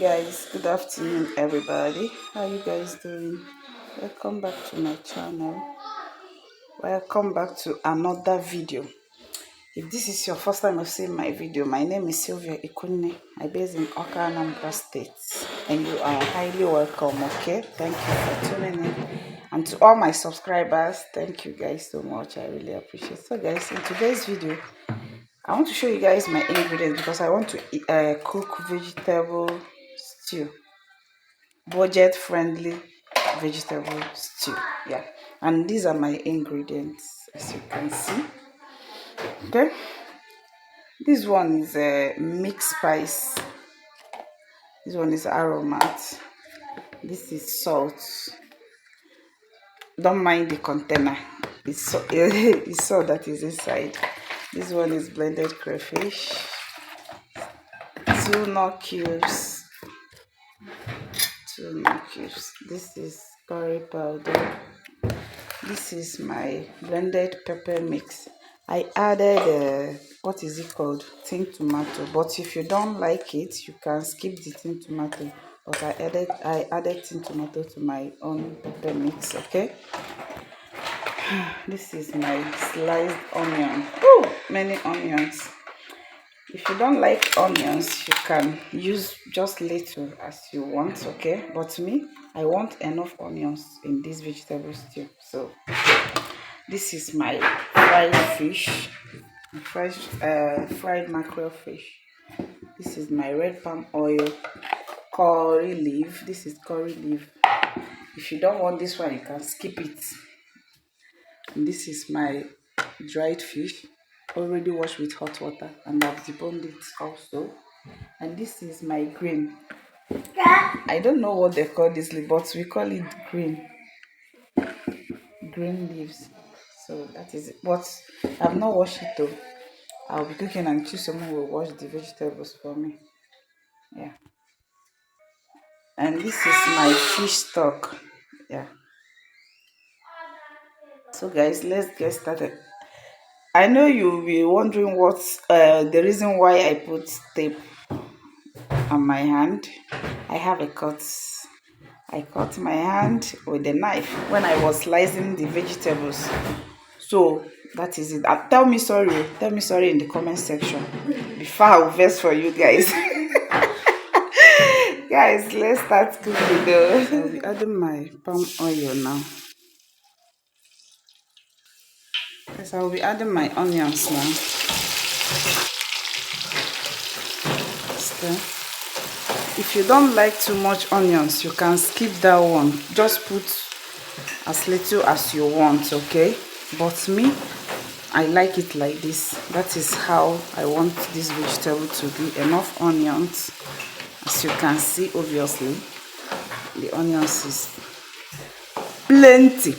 Guys, good afternoon everybody. How you guys doing? Welcome back to my channel. Welcome back to another video. If this is your first time of seeing my video, my name is Sylvia Ikunne. I base in Oka, Anambra State, and you are highly welcome. Okay, thank you for tuning in, and to all my subscribers, thank you guys so much. I really appreciate it. So guys, in today's video I want to show you guys my ingredients because I want to cook vegetable stew, budget friendly vegetable stew. Yeah, and these are my ingredients, as you can see. Okay, this one is a mixed spice, this one is aromat, this is salt. Don't mind the container, it's salt that is inside. This one is blended crayfish, tuna cubes, this is curry powder, this is my blended pepper mix. I added what is it called, tin tomato, but if you don't like it you can skip the tin tomato, but I added tin tomato to my own pepper mix. Okay, this is my sliced onion. Ooh, many onions. If you don't like onions, you can use just little as you want. Okay, but me, I want enough onions in this vegetable stew. So this is my fried fish, fried mackerel fish. This is my red palm oil, curry leaf. This is curry leaf. If you don't want this one, you can skip it. And this is my dried fish, already washed with hot water, and I've deboned it also. And this is my green. I don't know what they call this leaf, but we call it green leaves. So that is it. But I've not washed it though. I'll be cooking and choose someone will wash the vegetables for me. Yeah. And this is my fish stock. Yeah. So guys, let's get started. I know you'll be wondering what's the reason why I put tape on my hand. I have a cut. I cut my hand with a knife when I was slicing the vegetables. So that is it. Tell me sorry in the comment section before I'll verse for you guys. Guys, let's start cooking though. I'll be adding my palm oil now. Yes, I'll be adding my onions now. Okay. If you don't like too much onions, you can skip that one. Just put as little as you want, okay? But me, I like it like this. That is how I want this vegetable to be. Enough onions. As you can see, obviously, the onions is plenty.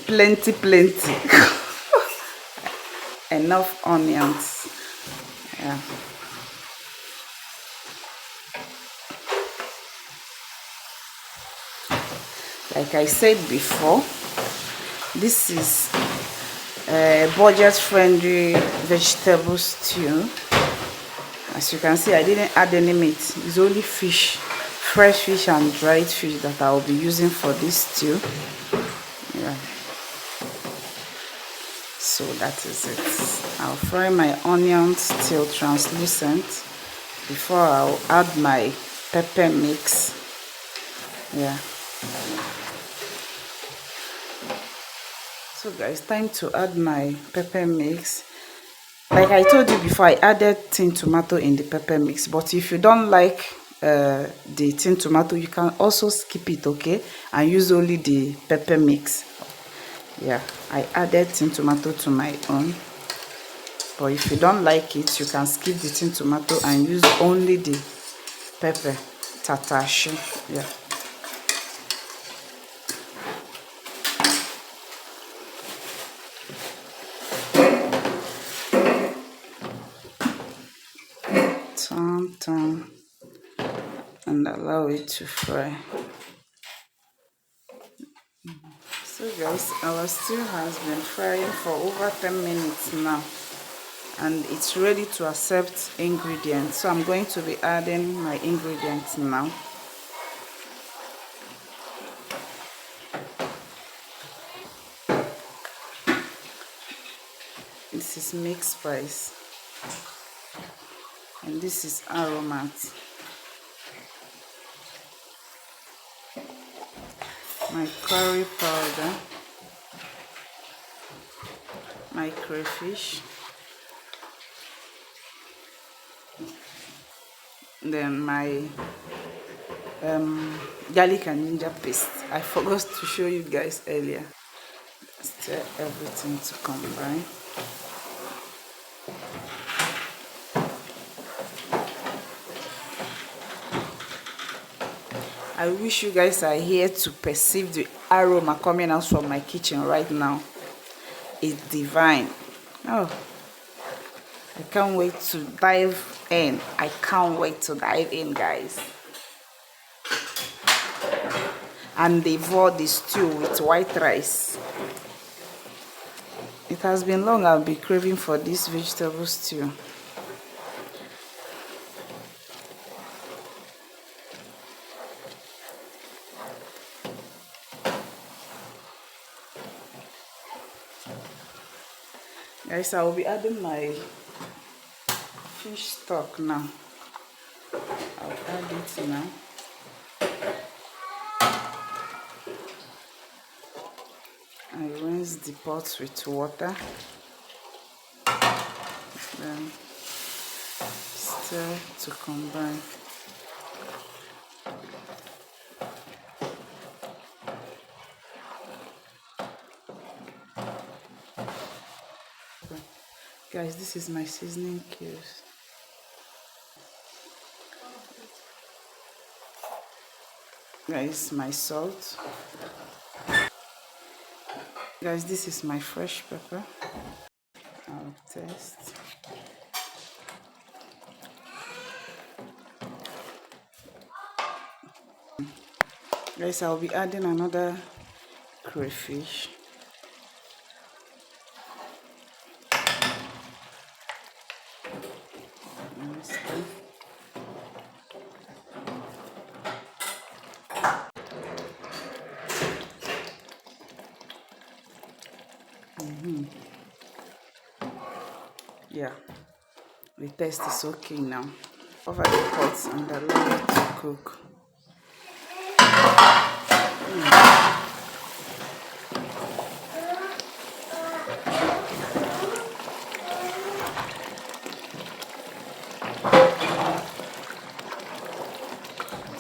Enough onions. Yeah. Like I said before, this is a budget-friendly vegetable stew. As you can see, I didn't add any meat. It's only fish, fresh fish and dried fish that I will be using for this stew. Yeah. So that is it. I'll fry my onions till translucent before I'll add my pepper mix. Yeah. So guys, time to add my pepper mix. Like I told you before, I added tin tomato in the pepper mix, but if you don't like the tin tomato, you can also skip it, okay, and use only the pepper mix. Yeah, I added tin tomato to my own, but if you don't like it, you can skip the tin tomato and use only the pepper tatashi. Yeah. Turn and allow it to fry. So guys, our stew has been frying for over 10 minutes now, and it's ready to accept ingredients. So I'm going to be adding my ingredients now. This is mixed spice, and this is aromat. My curry powder, my crayfish, then my garlic and ginger paste. I forgot to show you guys earlier. Stir everything to combine. I wish you guys are here to perceive the aroma coming out from my kitchen right now. It's divine. Oh, I can't wait to dive in. I can't wait to dive in, guys. And devour the stew with white rice. It has been long I've been craving for this vegetable stew. Guys, I will be adding my fish stock now. I'll add it now. I rinse the pot with water. Then stir to combine. Guys, this is my seasoning cubes. Guys, my salt. Guys, this is my fresh pepper. I'll taste. Guys, I'll be adding another crayfish. Yeah, the taste is okay now. Cover the pot and allow it to cook.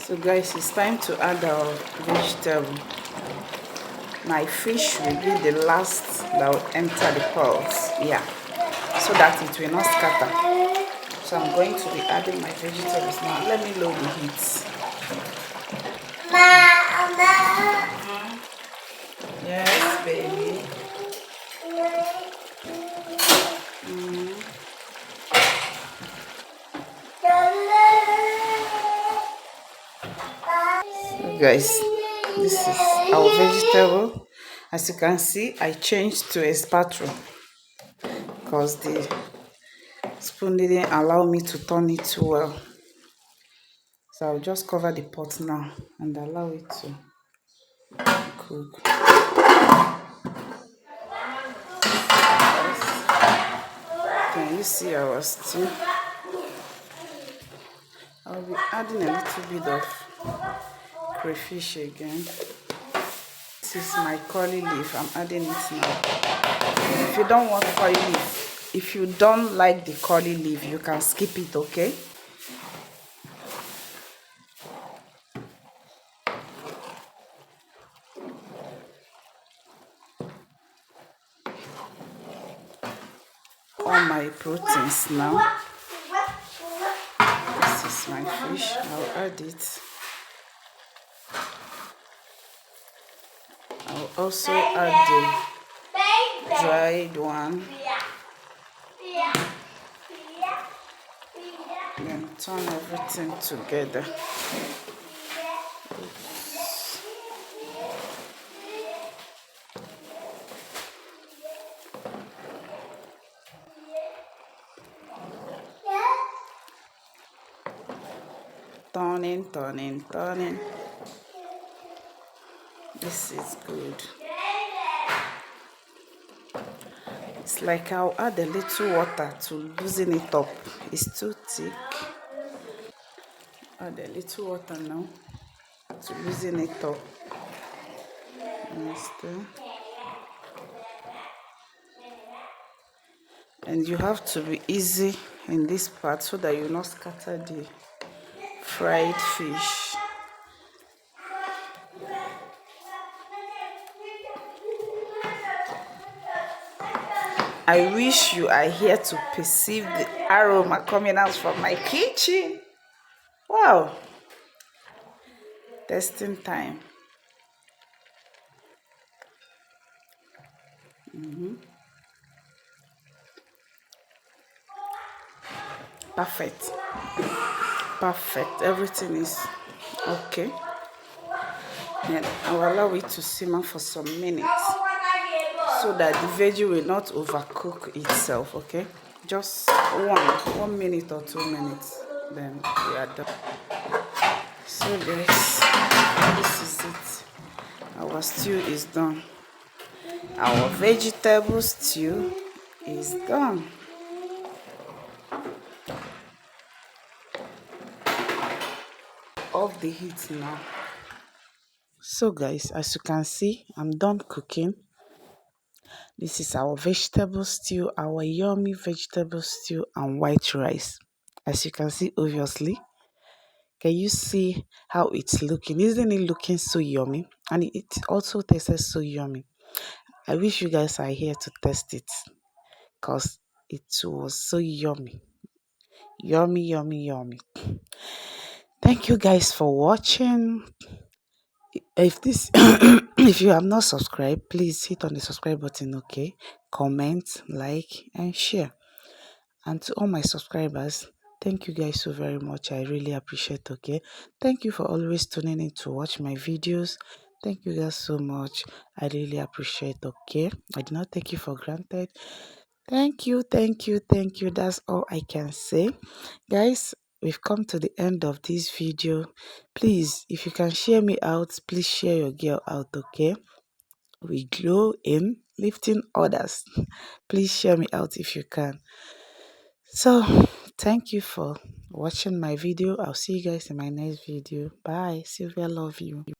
So guys, it's time to add our vegetable. My fish will be the last that will enter the pot. Yeah, so that it will not scatter. So I'm going to be adding my vegetables now. Let me load the heat. Yes, baby. So guys, this is our vegetable. As you can see, I changed to a spatula because the spoon didn't allow me to turn it too well. So I'll just cover the pot now and allow it to cook. Can you see our stew? I'll be adding a little bit of crayfish again. This is my curly leaf. I'm adding it now. If you don't want curly leaf, if you don't like the curly leaf, you can skip it, okay? All my proteins now. This is my fish. I'll add it. I'll also add the dried one. Then turn everything together. Turning. This is good. It's like I'll add a little water to loosen it up. It's too thick. Add a little water now to loosen it up. Understand? And you have to be easy in this part so that you not scatter the fried fish. I wish you are here to perceive the aroma coming out from my kitchen. Wow. Testing time. Perfect. Perfect. Everything is okay. And I'll allow it to simmer for some minutes so that the veggie will not overcook itself, okay? Just 1 minute or 2 minutes, then we are done. So guys, this is it. Our stew is done. Our vegetable stew is done. Off the heat now. So guys, as you can see, I'm done cooking. This is our vegetable stew, our yummy vegetable stew and white rice. As you can see, obviously, can you see how it's looking? Isn't it looking so yummy? And it also tastes so yummy. I wish you guys are here to test it because it was so yummy. Yummy, yummy, yummy. Thank you guys for watching. If this if you have not subscribed, please hit on the subscribe button, okay? Comment, like and share. And to all my subscribers, thank you guys so very much. I really appreciate, okay? Thank you for always tuning in to watch my videos. Thank you guys so much. I really appreciate, okay? I do not take you for granted. Thank you, thank you, thank you. That's all I can say. Guys, we've come to the end of this video. Please, if you can share me out, please share your girl out, okay? We glow in lifting others. Please share me out if you can. So, thank you for watching my video. I'll see you guys in my next video. Bye. Sylvia, love you.